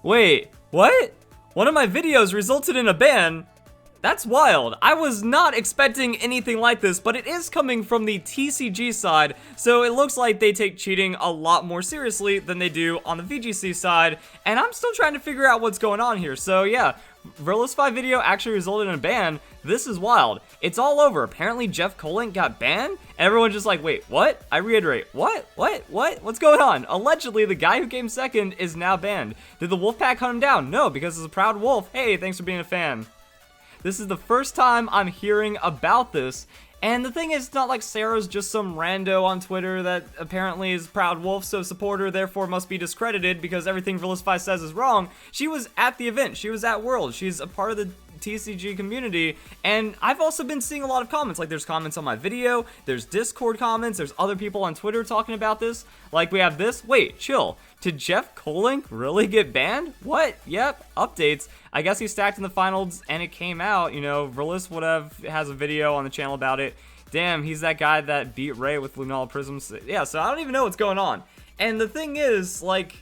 Wait, what? One of my videos resulted in a ban? That's wild. I was not expecting anything like this, but it is coming from the TCG side, so it looks like they take cheating a lot more seriously than they do on the VGC side, and I'm still trying to figure out what's going on here. So yeah, Verlisify video actually resulted in a ban. This is wild. It's all over. Apparently Jeff Kolenc got banned, and everyone's just like, wait, what? I reiterate, what? What's going on? Allegedly, the guy who came second is now banned. Did the Wolfpack hunt him down? No, because he's a proud wolf. Hey, thanks for being a fan. This is the first time I'm hearing about this, and the thing is, it's not like Sarah's just some rando on Twitter that apparently is Proud Wolf, so supporter, therefore must be discredited because everything Verlisify says is wrong. She was at the event, she was at World, she's a part of the TCG community, and I've also been seeing a lot of comments. Like, there's comments on my video, there's Discord comments, there's other people on Twitter talking about this. Like, we have this. Wait, chill. Did Jeff Kolenc really get banned? What? Yep, updates. I guess he stacked in the finals and it came out. You know, Willis has a video on the channel about it. Damn, he's that guy that beat Ray with Lunala Prisms. Yeah, so I don't even know what's going on. And the thing is, like,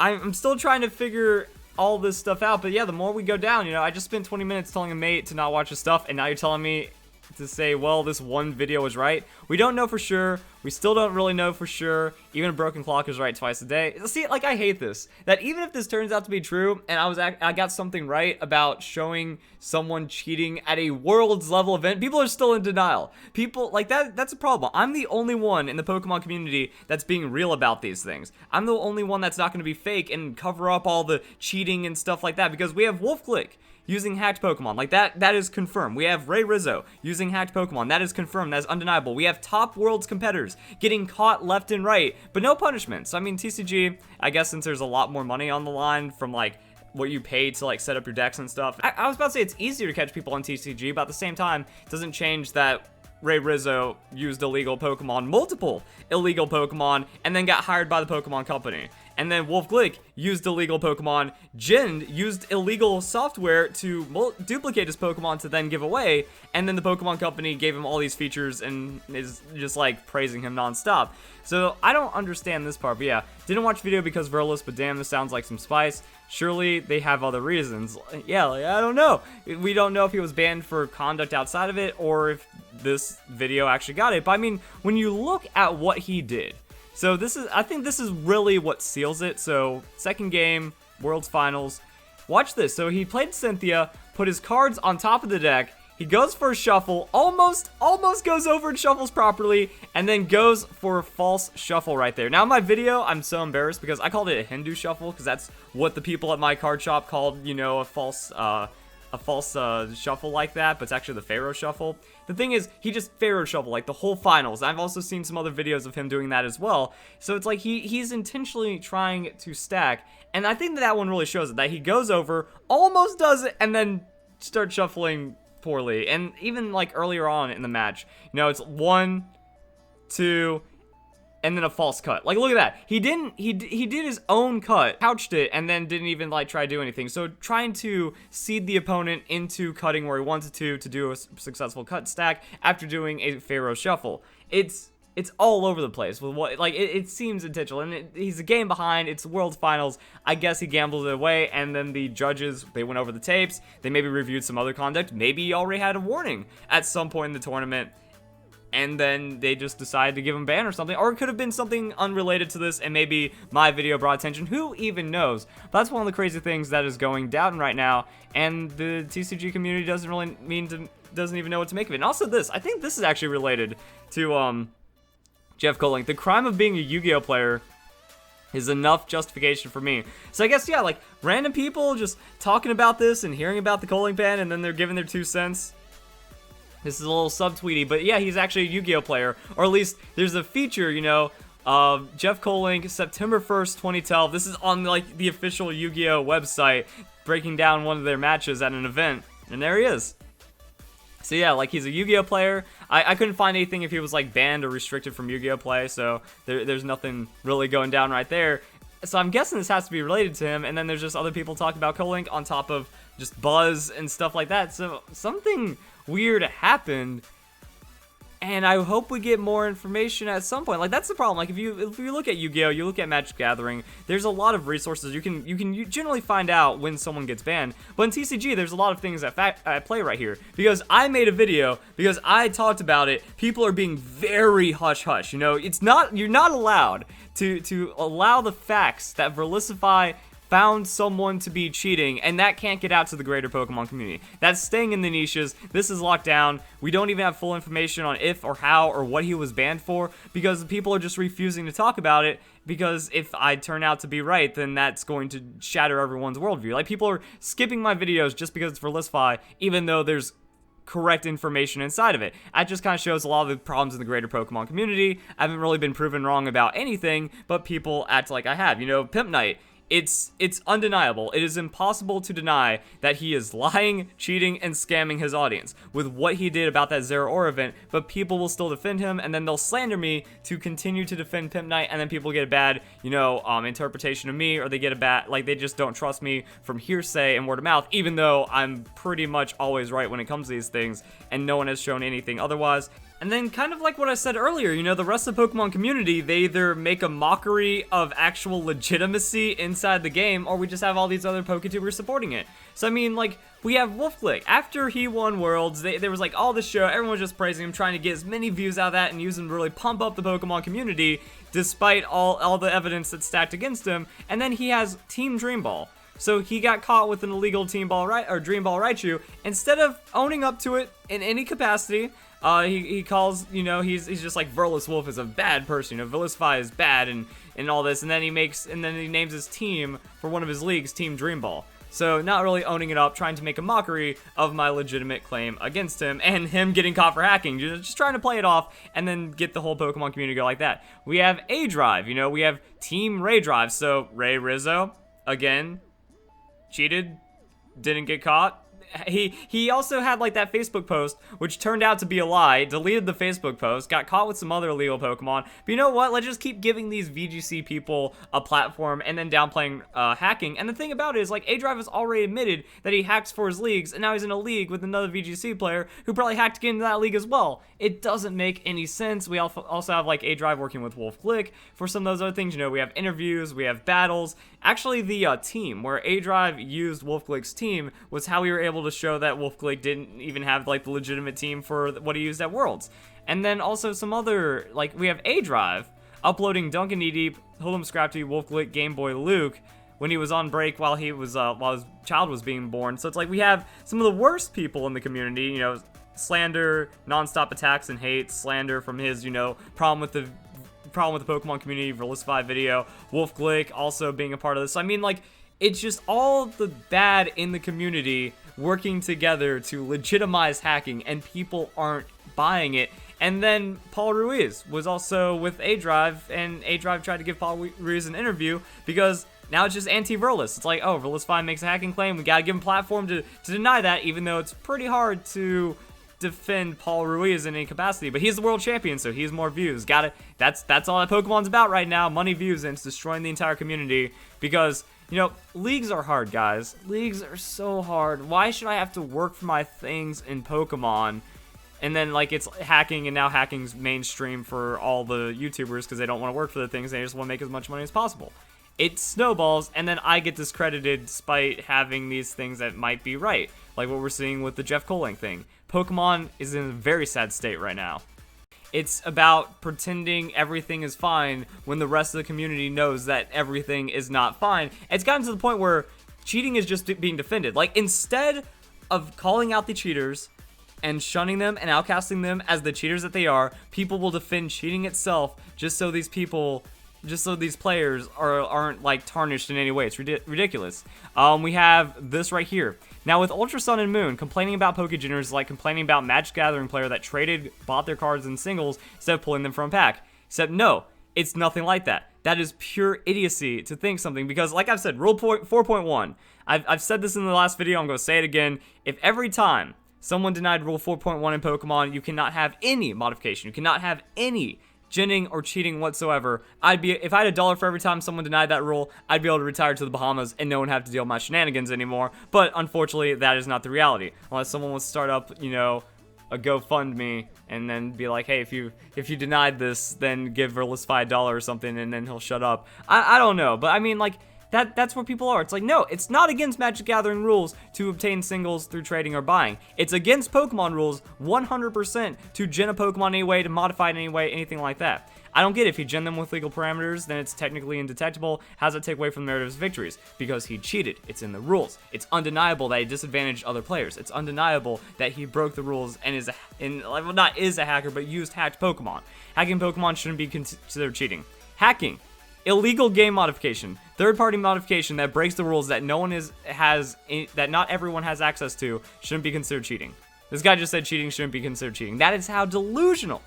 I'm still trying to figure all this stuff out, but yeah, the more we go down, you know, I just spent 20 minutes telling a mate to not watch his stuff, and now you're telling me to say, well, this one video was right. We don't know for sure. We still don't really know for sure. Even a broken clock is right twice a day. See, like, I hate this. That even if this turns out to be true, and I got something right about showing someone cheating at a Worlds level event, people are still in denial. People, like, that's a problem. I'm the only one in the Pokemon community that's being real about these things. I'm the only one that's not going to be fake and cover up all the cheating and stuff like that, because we have WolfClick using hacked Pokemon. Like, that is confirmed. We have Ray Rizzo using hacked Pokemon. That is confirmed. That is undeniable. We have top Worlds competitors getting caught left and right, but no punishment. So, I mean, TCG, I guess since there's a lot more money on the line from, like, what you pay to, like, set up your decks and stuff. I was about to say it's easier to catch people on TCG, but at the same time, it doesn't change that Ray Rizzo used illegal Pokemon, multiple illegal Pokemon, and then got hired by the Pokemon company. And then Wolf Glick used illegal Pokemon. Jin used illegal software to duplicate his Pokemon to then give away. And then the Pokemon company gave him all these features and is just like praising him nonstop. So I don't understand this part, but yeah. Didn't watch video because Verlis, but damn, this sounds like some spice. Surely they have other reasons. Yeah, like, I don't know. We don't know if he was banned for conduct outside of it or if this video actually got it. But I mean, when you look at what he did, so I think this is really what seals it. So second game, Worlds Finals. Watch this. So he played Cynthia, put his cards on top of the deck. He goes for a shuffle, almost goes over and shuffles properly, and then goes for a false shuffle right there. Now in my video, I'm so embarrassed because I called it a Hindu shuffle because that's what the people at my card shop called, you know, a false shuffle like that, but it's actually the Pharaoh shuffle. The thing is, he just Pharaoh shuffle like the whole finals. I've also seen some other videos of him doing that as well. So it's like he's intentionally trying to stack, and I think that one really shows it, that he goes over, almost does it, and then starts shuffling poorly. And even like earlier on in the match, you know, it's 1, 2, and then a false cut. Like, look at that. He did his own cut, couched it, and then didn't even like try to do anything. So trying to seed the opponent into cutting where he wanted to do a successful cut stack after doing a Pharaoh shuffle. It's all over the place with what, like, it seems intentional, and he's a game behind. It's World Finals. I guess he gambled it away, and then the judges, they went over the tapes. They maybe reviewed some other conduct. Maybe he already had a warning at some point in the tournament, and then they just decided to give him a ban or something. Or it could have been something unrelated to this, and maybe my video brought attention. Who even knows? But that's one of the crazy things that is going down right now, and the TCG community doesn't even know what to make of it. And also this, I think this is actually related to Jeff Kolenc. The crime of being a Yu-Gi-Oh player is enough justification for me. So I guess, yeah, like, random people just talking about this and hearing about the Kolenc ban, and then they're giving their 2 cents. This is a little subtweety, but yeah, he's actually a Yu-Gi-Oh player. Or at least there's a feature, you know, of Jeff Kolenc, September 1st, 2012. This is on, like, the official Yu-Gi-Oh website, breaking down one of their matches at an event. And there he is. So yeah, like, he's a Yu-Gi-Oh player. I couldn't find anything if he was, like, banned or restricted from Yu-Gi-Oh play, so there's nothing really going down right there. So I'm guessing this has to be related to him, and then there's just other people talking about Kolenc on top of just buzz and stuff like that. So something weird happened, And I hope we get more information at some point. Like, that's the problem. Like, if you look at Yu-Gi-Oh, you look at Magic Gathering, there's a lot of resources. You can generally find out when someone gets banned. But in TCG, there's a lot of things at play right here. Because I made a video, because I talked about it, people are being very hush-hush. You know, you're not allowed to allow the facts that Verlisify found someone to be cheating, and that can't get out to the greater Pokemon community. That's staying in the niches. This is locked down. We don't even have full information on if or how or what he was banned for, because people are just refusing to talk about it, because if I turn out to be right, then that's going to shatter everyone's worldview. Like, people are skipping my videos just because it's Verlisify, even though there's correct information inside of it. That just kind of shows a lot of the problems in the greater Pokemon community. I haven't really been proven wrong about anything, but people act like I have. You know, Pimp Knight, it's undeniable. It is impossible to deny that he is lying, cheating, and scamming his audience with what he did about that Zeraora event, but people will still defend him, and then they'll slander me to continue to defend Pimp Knight, and then people get a bad, you know, interpretation of me, or they get a bad, like, they just don't trust me from hearsay and word of mouth, even though I'm pretty much always right when it comes to these things, and no one has shown anything otherwise. And then, kind of like what I said earlier, you know, the rest of the Pokemon community, they either make a mockery of actual legitimacy inside the game, or we just have all these other Poketubers supporting it. So, I mean, like, we have Wolfglick. After he won Worlds, there was, like, all this show, everyone was just praising him, trying to get as many views out of that and use him to really pump up the Pokemon community, despite all the evidence that's stacked against him. And then he has Team Dream Ball. So he got caught with an illegal Dream Ball Raichu. Instead of owning up to it in any capacity, he calls, you know, he's just like, Verlis Wolf is a bad person, you know, Verlisify is bad, and all this, and then he names his team for one of his leagues, Team Dream Ball. So not really owning it up, trying to make a mockery of my legitimate claim against him, and him getting caught for hacking, just trying to play it off, and then get the whole Pokemon community to go like that. We have A-Drive, you know, we have Team Ray Drive, so Ray Rizzo, again, cheated, didn't get caught. He also had, like, that Facebook post, which turned out to be a lie, deleted the Facebook post, got caught with some other illegal Pokemon. But you know what? Let's just keep giving these VGC people a platform and then downplaying hacking. And the thing about it is, like, A-Drive has already admitted that he hacks for his leagues, and now he's in a league with another VGC player who probably hacked to get into that league as well. It doesn't make any sense. We also have, like, A-Drive working with Wolfglick for some of those other things. You know, we have interviews, we have battles. Actually, the team where A-Drive used Wolfglick's team was how we were able to show that Wolfglick didn't even have, like, the legitimate team for what he used at Worlds. And then also some other, like, we have A-Drive uploading Duncan Kneedeep, Hoodlum Scrafty, Wolfglick, Game Boy Luke when he was on break while his child was being born. So it's like we have some of the worst people in the community, you know, slander, non-stop attacks and hate, slander from his, you know, problem with the Pokemon community, Verlisify video, Wolfglick also being a part of this. So, I mean, like, it's just all the bad in the community working together to legitimize hacking, and people aren't buying it. And then Paul Ruiz was also with A-Drive, and A-Drive tried to give Paul Ruiz an interview because now it's just anti-Verlis. It's like, oh, Verlisify makes a hacking claim, we gotta give him a platform to deny that, even though it's pretty hard to defend Paul Ruiz in any capacity, but he's the world champion, so he has more views. That's all that Pokemon's about right now, money, views, and it's destroying the entire community because, you know, leagues are hard, guys. Leagues are so hard. Why should I have to work for my things in Pokemon? And then, like, it's hacking, and now hacking's mainstream for all the YouTubers because they don't want to work for the things, they just want to make as much money as possible. It snowballs, and then I get discredited despite having these things that might be right, like what we're seeing with the Jeff Kolenc thing. Pokemon is in a very sad state right now. It's about pretending everything is fine when the rest of the community knows that everything is not fine. It's gotten to the point where cheating is just being defended. Like, instead of calling out the cheaters and shunning them and outcasting them as the cheaters that they are, people will defend cheating itself just so these players aren't, like, tarnished in any way. It's ridiculous. We have this right here. Now, with Ultra Sun and Moon, complaining about Pokegeners is like complaining about Magic Gathering player that bought their cards in singles instead of pulling them from a pack. Except, no, it's nothing like that. That is pure idiocy to think something, because, like I've said, Rule 4.1, I've said this in the last video, I'm going to say it again. If every time someone denied Rule 4.1 in Pokemon, you cannot have any modification, you cannot have any ginning or cheating whatsoever, if I had $1 for every time someone denied that rule, I'd be able to retire to the Bahamas and no one have to deal with my shenanigans anymore. But unfortunately, that is not the reality. Unless someone wants to start up, you know, a GoFundMe and then be like, hey, if you denied this, then give Verlisify $1 or something, and then he'll shut up. I don't know, but I mean, like, that's what people are. It's like, no, it's not against Magic Gathering rules to obtain singles through trading or buying. It's against Pokemon rules 100% to gen a Pokemon anyway, to modify it anyway, anything like that. I don't get it. If he gen them with legal parameters, then it's technically indetectable. How does that take away from the merit of his victories? Because he cheated. It's in the rules. It's undeniable that he disadvantaged other players. It's undeniable that he broke the rules and not is a hacker, but used hacked Pokemon. Hacking Pokemon shouldn't be considered cheating. Hacking. Illegal game modification, third-party modification that breaks the rules that that not everyone has access to, shouldn't be considered cheating. This guy just said cheating shouldn't be considered cheating. That is how delusional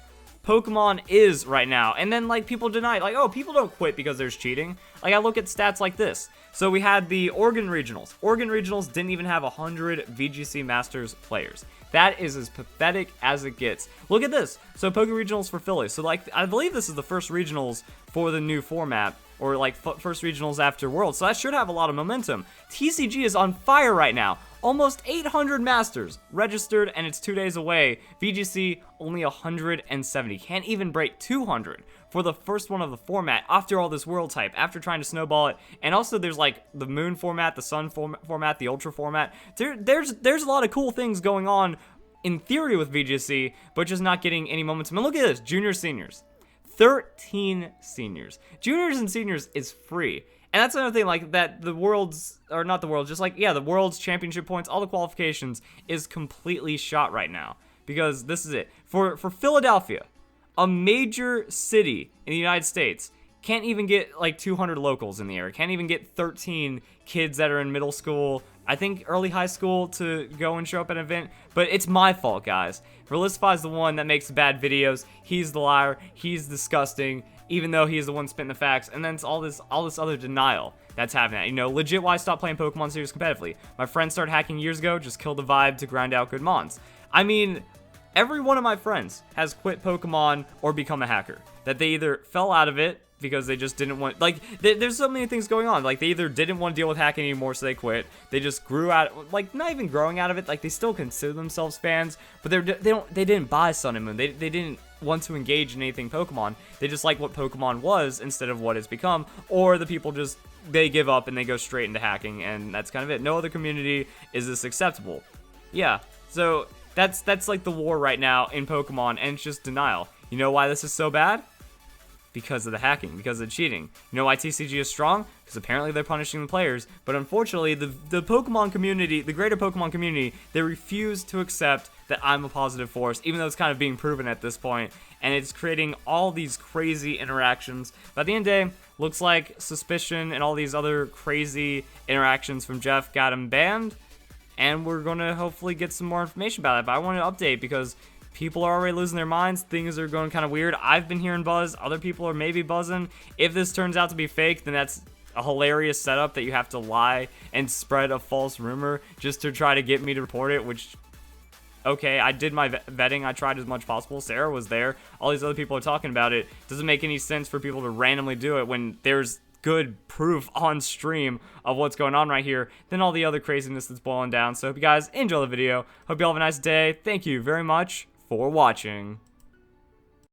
Pokemon is right now. And then, like, people deny it. Like, oh, people don't quit because there's cheating. Like, I look at stats like this. So we had the Oregon Regionals. Oregon Regionals didn't even have 100 VGC Masters players. That is as pathetic as it gets. Look at this. So Poke Regionals for Philly. So, like, I believe this is the first regionals for the new format, or like first regionals after Worlds. So that should have a lot of momentum. TCG is on fire right now. Almost 800 Masters registered, and it's 2 days away. VGC only 170. Can't even break 200 for the first one of the format after all this Worlds hype, after trying to snowball it. And also there's like the Moon format, the Sun format, the Ultra format. There's a lot of cool things going on in theory with VGC, but just not getting any momentum. And look at this, juniors, seniors. 13 seniors. Juniors and seniors is free. And that's another thing, like, that the Worlds, or not the Worlds, just like, yeah, the Worlds championship points, all the qualifications is completely shot right now. Because this is it. For Philadelphia, a major city in the United States, can't even get like 200 locals in the area. Can't even get 13 kids that are in middle school, I think early high school, to go and show up at an event. But it's my fault, guys. Verlisify is the one that makes bad videos. He's the liar. He's disgusting, even though he's the one spitting the facts. And then it's all this other denial that's happening. You know, legit why stop playing Pokemon series competitively. My friends started hacking years ago, just killed the vibe to grind out good mons. I mean, every one of my friends has quit Pokemon or become a hacker. That they either fell out of it because they just didn't want, like, there's so many things going on. Like, they either didn't want to deal with hacking anymore, so they quit. They just grew out, like, not even growing out of it. Like, they still consider themselves fans, but they didn't buy Sun and Moon. They didn't want to engage in anything Pokemon. They just like what Pokemon was instead of what it's become. Or the people just, they give up and they go straight into hacking, and that's kind of it. No other community is this acceptable. Yeah, so that's like the war right now in Pokemon, and it's just denial. You know why this is so bad? Because of the hacking, because of the cheating. You know why TCG is strong? Because apparently they're punishing the players. But unfortunately, the Pokemon community, the greater Pokemon community, they refuse to accept that I'm a positive force, even though it's kind of being proven at this point. And it's creating all these crazy interactions. But at the end of the day, looks like Suspicion and all these other crazy interactions from Jeff got him banned. And we're going to hopefully get some more information about it. But I want to update because people are already losing their minds. Things are going kind of weird. I've been hearing buzz. Other people are maybe buzzing. If this turns out to be fake, then that's a hilarious setup that you have to lie and spread a false rumor just to try to get me to report it, which, okay, I did my vetting. I tried as much as possible. Sarah was there. All these other people are talking about it. Doesn't make any sense for people to randomly do it when there's good proof on stream of what's going on right here, then all the other craziness that's boiling down. So hope you guys enjoy the video. Hope you all have a nice day. Thank you very much for watching.